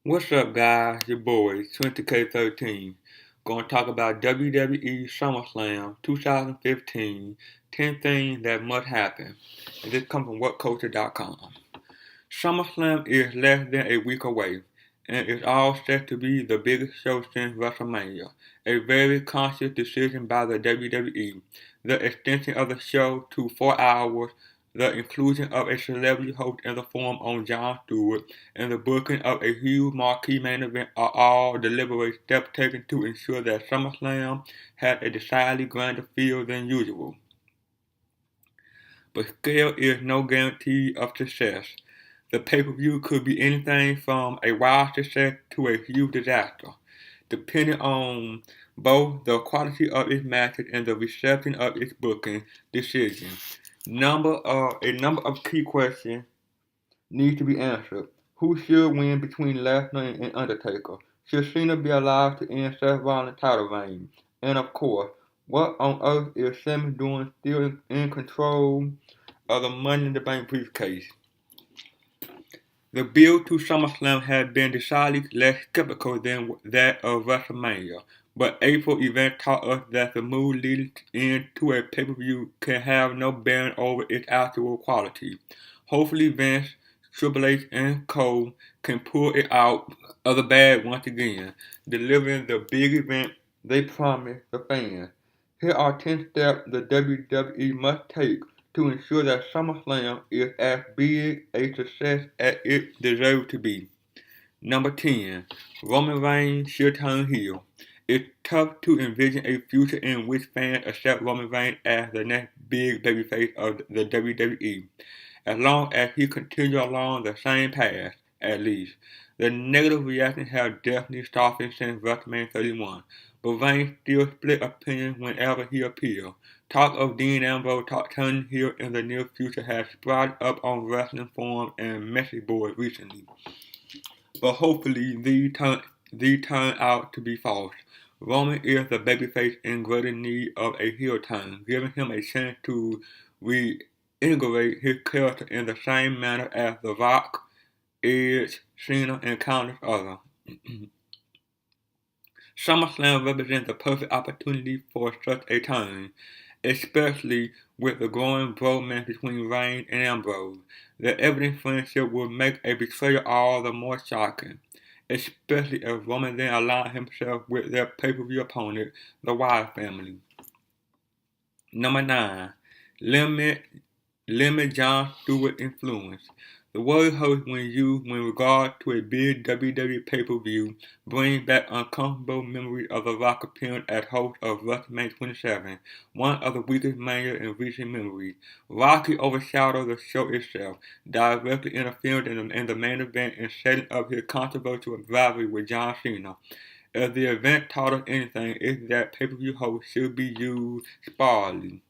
What's up, guys? Your boy, 20K13. Gonna talk about WWE SummerSlam 2015, 10 things that must happen. And this comes from WhatCulture.com. SummerSlam is less than a week away, and it's all set to be the biggest show since WrestleMania. A very conscious decision by the WWE. The extension of the show to 4 hours, the inclusion of a celebrity host in the form of Jon Stewart, and the booking of a huge marquee main event are all deliberate steps taken to ensure that SummerSlam has a decidedly grander feel than usual. But scale is no guarantee of success. The pay-per-view could be anything from a wild success to a huge disaster, depending on both the quality of its matches and the reception of its booking decisions. A number of key questions need to be answered. Who should win between Lesnar and Undertaker? Should Cena be allowed to end Seth Rollins' title reign? And of course, what on earth is Sami doing still in control of the Money in the Bank briefcase? The build to SummerSlam has been decidedly less skeptical than that of WrestleMania, but April event taught us that the move leading into a pay-per-view can have no bearing over its actual quality. Hopefully Vince, Triple H, and Cole can pull it out of the bag once again, delivering the big event they promised the fans. Here are 10 steps the WWE must take to ensure that SummerSlam is as big a success as it deserves to be. Number 10. Roman Reigns should turn heel. It's tough to envision a future in which fans accept Roman Reigns as the next big babyface of the WWE. As long as he continues along the same path, at least. The negative reaction has definitely softened since WrestleMania 31, but Reigns still split opinions whenever he appears. Talk of Dean Ambrose turning heel in the near future has sprouted up on wrestling forums and message boards recently. But hopefully these turn out to be false. Roman is the babyface in greater need of a heel turn, giving him a chance to reintegrate his character in the same manner as The Rock, Edge, Cena, and countless others. SummerSlam represents the perfect opportunity for such a turn, especially with the growing bromance between Reigns and Ambrose. The evident friendship will make a betrayal all the more shocking, especially if Roman then aligns himself with their pay-per-view opponent, the Wyatt family. Number 9. Limit Jon Stewart's influence. The word host when used with regard to a big WWE pay-per-view brings back uncomfortable memories of The Rock appearing as host of WrestleMania 27, one of the weakest Mania in recent memory. Rocky overshadowed the show itself, directly interfering in the main event and setting up his controversial rivalry with John Cena. If the event taught us anything, it's that pay-per-view hosts should be used sparingly.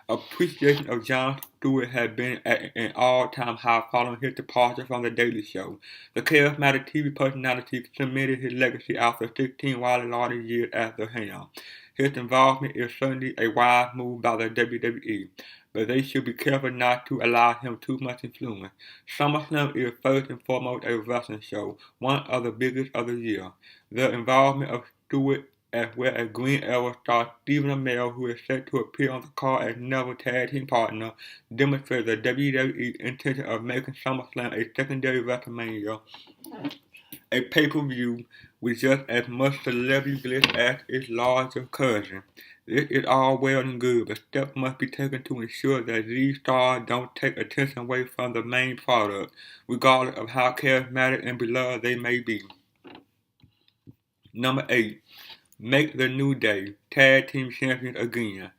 Appreciation of Jon Stewart had been at an all-time high following his departure from The Daily Show. The charismatic TV personality cemented his legacy after 16 wildly lauded years at the helm. His involvement is certainly a wise move by the WWE, but they should be careful not to allow him too much influence. SummerSlam is first and foremost a wrestling show, one of the biggest of the year. The involvement of Stewart as well as Green Arrow star Stephen Amell, who is set to appear on the card as Neville's tag team partner, demonstrates the WWE's intention of making SummerSlam a secondary WrestleMania, a pay-per-view with just as much celebrity glitz as its larger cousin. This is all well and good, but steps must be taken to ensure that these stars don't take attention away from the main product, regardless of how charismatic and beloved they may be. Number 8. Make the New Day tag team champions again.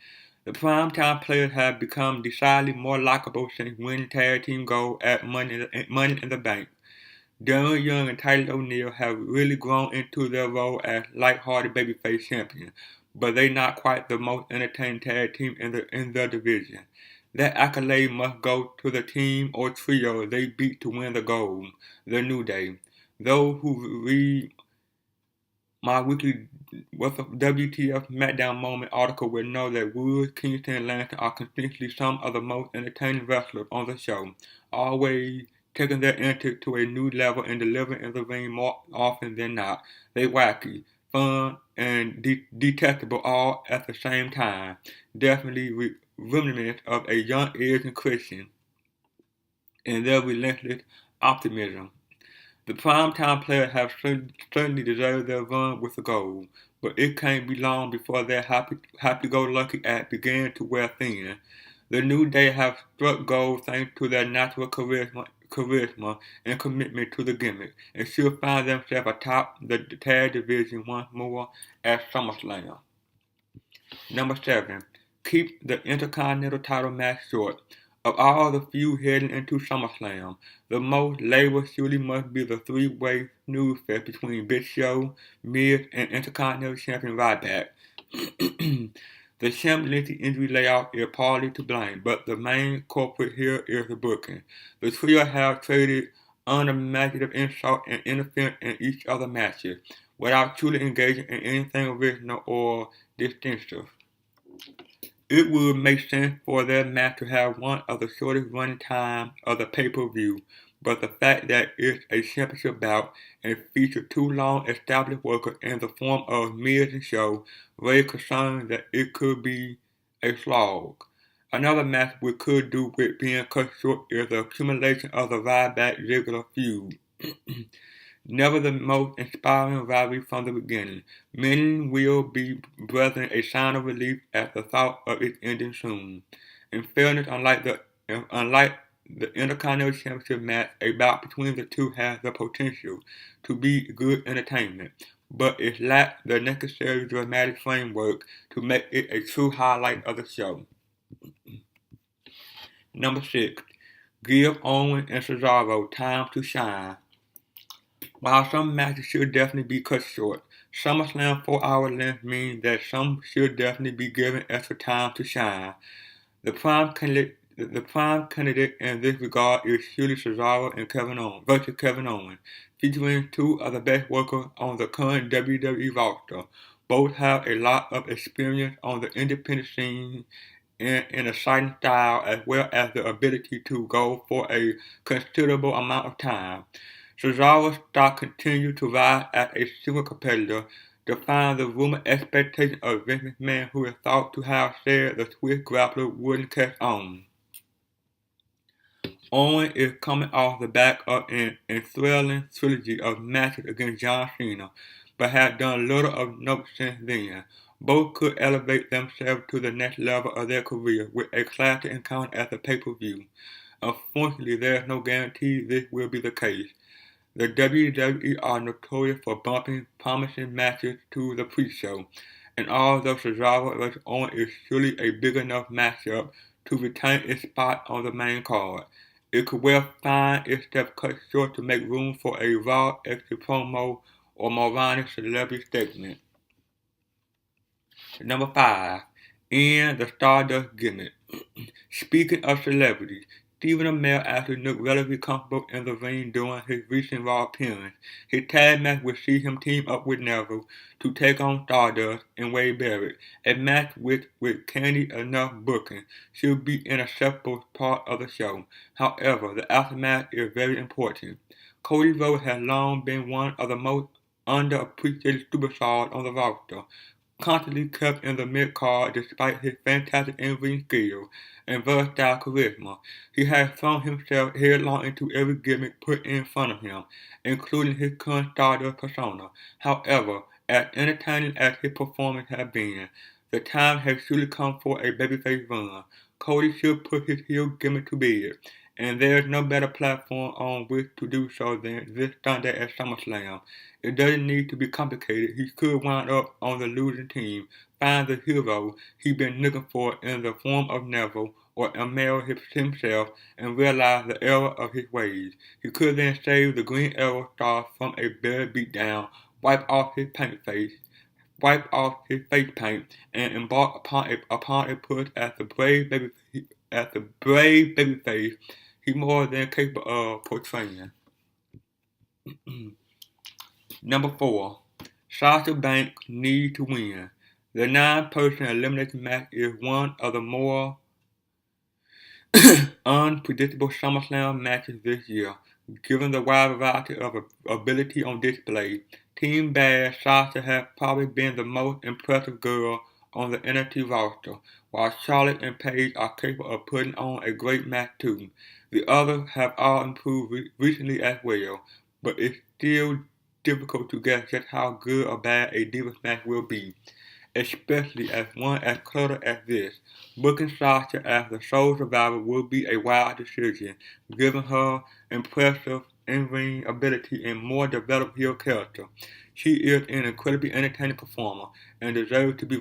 The primetime players have become decidedly more likable since winning tag team gold at Money in the Bank. Darren Young and Tyler O'Neil have really grown into their role as light-hearted babyface champions, but they're not quite the most entertaining tag team in the division. That accolade must go to the team or trio they beat to win the gold, the New Day. Those who read my weekly WTF SmackDown Moment article will know that Woods, Kingston, and Langston are consistently some of the most entertaining wrestlers on the show, always taking their antics to a new level and delivering in the ring more often than not. They wacky, fun, and detestable all at the same time. Definitely remnants of a young Edge and Christian and their relentless optimism. The primetime players have certainly deserved their run with the gold, but it can't be long before their happy-go-lucky act began to wear thin. The New Day have struck gold thanks to their natural charisma and commitment to the gimmick, and should find themselves atop the tag division once more at SummerSlam. Number 7. Keep the Intercontinental title match short. Of all the few heading into SummerSlam, the most labor surely must be the three-way snooze fest between Big Show, Miz, and Intercontinental Champion Ryback. The champ lengthy injury layoff is partly to blame, but the main culprit here is the booking. The trio have traded unimaginative insult and interference in each other's matches, without truly engaging in anything original or distinctive. It would make sense for their match to have one of the shortest running times of the pay-per-view, but the fact that it's a championship bout and features two long-established workers in the form of Miz and Show raised concern that it could be a slog. Another match we could do with being cut short is the accumulation of the Ryback-Ziggler feud. Never the most inspiring rivalry from the beginning. Many will be breathing a sign of relief at the thought of its ending soon. In fairness, unlike the Intercontinental Championship match, a bout between the two has the potential to be good entertainment, but it lacks the necessary dramatic framework to make it a true highlight of the show. Number 6. Give Owen and Cesaro time to shine. While some matches should definitely be cut short, SummerSlam 4-hour length means that some should definitely be given extra time to shine. The prime candidate in this regard is surely Cesaro and Kevin Owens, featuring two of the best workers on the current WWE roster. Both have a lot of experience on the independent scene and an exciting style, as well as the ability to go for a considerable amount of time. Cesaro's stock continued to rise as a single competitor, defying the rumored expectation of Vince McMahon, who is thought to have said the Swiss grappler wouldn't catch on. Owen is coming off the back of an enthralling trilogy of matches against John Cena, but has done little of note since then. Both could elevate themselves to the next level of their career with a classic encounter at the pay-per-view. Unfortunately, there is no guarantee this will be the case. The WWE are notorious for bumping promising matches to the pre-show, and although Cesaro vs. Owens is surely a big enough matchup to retain its spot on the main card, it could well find itself cut short to make room for a Raw extra promo or moronic celebrity statement. Number 5. In the Stardust gimmick. Speaking of celebrities, Stephen Amell actually looked relatively comfortable in the ring during his recent Raw appearance. His tag match would see him team up with Neville to take on Stardust and Wade Barrett, a match which, with candy enough booking, should be an acceptable part of the show. However, the aftermath is very important. Cody Rhodes has long been one of the most underappreciated superstars on the roster, constantly kept in the mid-card despite his fantastic in-ring skills and versatile charisma. He has thrown himself headlong into every gimmick put in front of him, including his current Stardust persona. However, as entertaining as his performance has been, the time has surely come for a babyface run. Cody should put his heel gimmick to bed, and there is no better platform on which to do so than this Sunday at SummerSlam. It doesn't need to be complicated. He could wind up on the losing team, find the hero he's been looking for in the form of Neville or Amell himself, and realize the error of his ways. He could then save the Green Arrow star from a bad beatdown, wipe off his face paint, and embark upon a push as the brave babyface he's more than capable of portraying. Number 4. Sasha Banks need to win. The 9-person elimination match is one of the more unpredictable SummerSlam matches this year. Given the wide variety of ability on display, Team Bash Sasha has probably been the most impressive girl on the NXT roster, while Charlotte and Paige are capable of putting on a great match too. The others have all improved recently as well, but it's still difficult to guess just how good or bad a Divas match will be, especially as one as cluttered as this. Booking Sasha as the sole survivor would be a wild decision, given her impressive in-ring ability and more developed heel character. She is an incredibly entertaining performer and deserves to be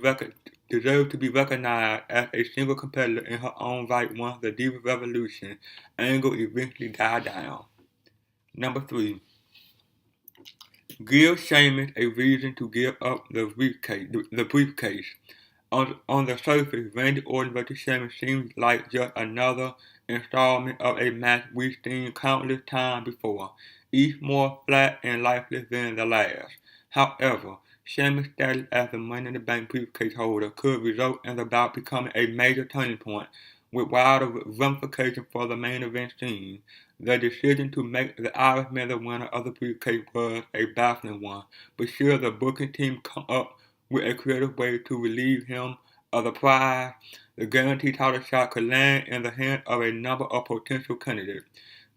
recognized as a single competitor in her own right once the Diva Revolution angle eventually died down. Number 3. Give Sheamus a reason to give up the briefcase. On the surface, Randy Orton vs. Sheamus seems like just another installment of a match we've seen countless times before, each more flat and lifeless than the last. However, Sheamus' status as the Money in the Bank briefcase holder could result in the bout becoming a major turning point, with wider ramifications for the main event scene. The decision to make the Irishman the winner of the briefcase was a baffling one, but should the booking team come up with a creative way to relieve him of the prize, the guaranteed title shot could land in the hands of a number of potential candidates.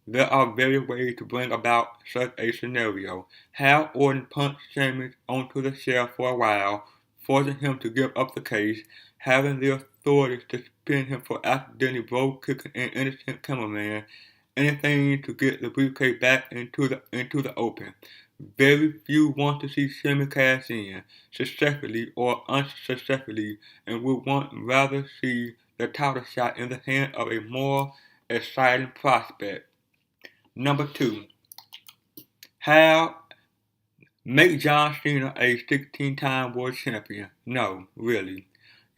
There are various ways to bring about such a scenario. Have Orton punch Sheamus onto the shelf for a while, forcing him to give up the case, having the authorities to suspend him for accidentally kicking an innocent cameraman, anything to get the briefcase back into the open. Very few want to see Sheamus cash in, successfully or unsuccessfully, and would rather see the title shot in the hands of a more exciting prospect. Number 2. How make John Cena a 16-time world champion? No, really.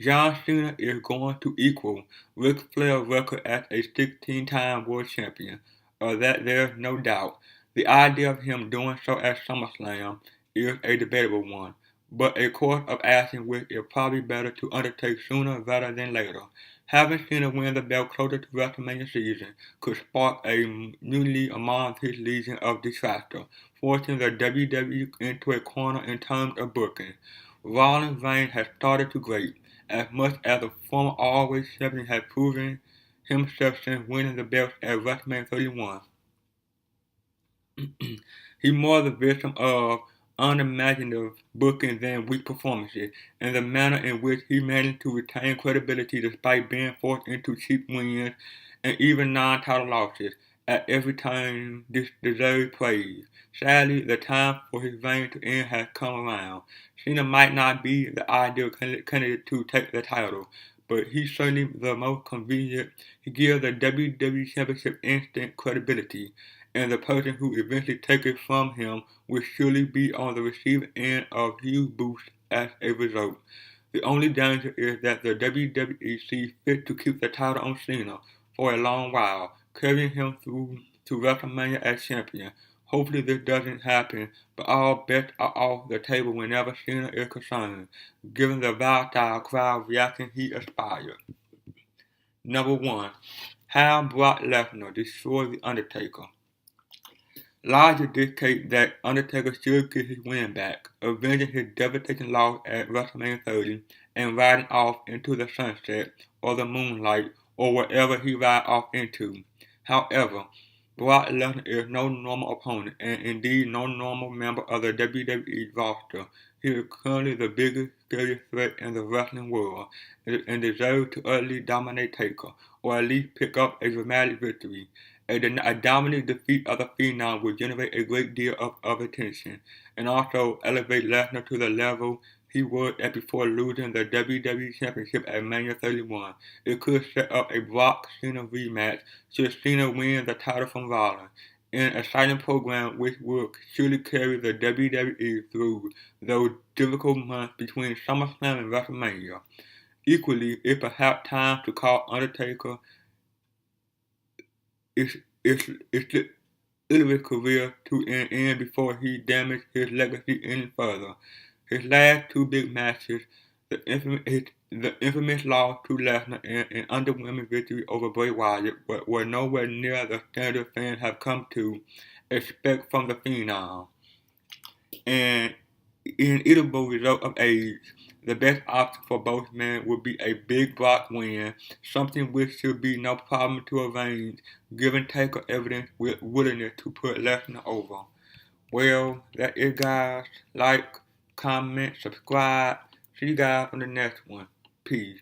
John Cena is going to equal Ric Flair's record as a 16-time world champion, of that there's no doubt. The idea of him doing so at SummerSlam is a debatable one, but a course of action which is probably better to undertake sooner rather than later. Having Cena win the belt closer to WrestleMania season could spark a mutiny among his legion of detractors, forcing the WWE into a corner in terms of booking. Rollins' reign has started to great, as much as the former Always champion has proven himself since winning the belt at WrestleMania 31. He's more the victim of unimaginative booking than weak performances, and the manner in which he managed to retain credibility despite being forced into cheap wins and even non-title losses at every turn deserves praise. Sadly, the time for his reign to end has come around. Cena might not be the ideal candidate to take the title, but he's certainly the most convenient. He gives the WWE Championship instant credibility, and the person who eventually takes it from him will surely be on the receiving end of huge boosts as a result. The only danger is that the WWE sees fit to keep the title on Cena for a long while, carrying him through to WrestleMania as champion. Hopefully this doesn't happen, but all bets are off the table whenever Cena is concerned, given the volatile crowd reaction he inspired. Number 1. How Brock Lesnar destroyed The Undertaker. Logic dictates that Undertaker should get his win back, avenging his devastating loss at WrestleMania 30 and riding off into the sunset or the moonlight or wherever he rides off into. However, Brock Lesnar is no normal opponent and indeed no normal member of the WWE roster. He is currently the biggest, scariest threat in the wrestling world and deserves to utterly dominate Taker, or at least pick up a dramatic victory. A dominant defeat of the Phenom would generate a great deal of attention, and also elevate Lesnar to the level he was at before losing the WWE Championship at Mania 31. It could set up a Brock-Cena rematch should Cena win the title from Rollins, an exciting program which will surely carry the WWE through those difficult months between SummerSlam and WrestleMania. Equally, it's perhaps time to call Undertaker its illiterate career to an end before he damaged his legacy any further. His last two big matches, the infamous loss to Lesnar and underwhelming victory over Bray Wyatt were nowhere near the standard fans have come to expect from the Phenom. And inevitable result of age, the best option for both men would be a big block win, something which should be no problem to arrange, given Taker evidence with willingness to put Lesnar over. Well, that is, guys. Like, comment, subscribe. See you guys on the next one. Peace.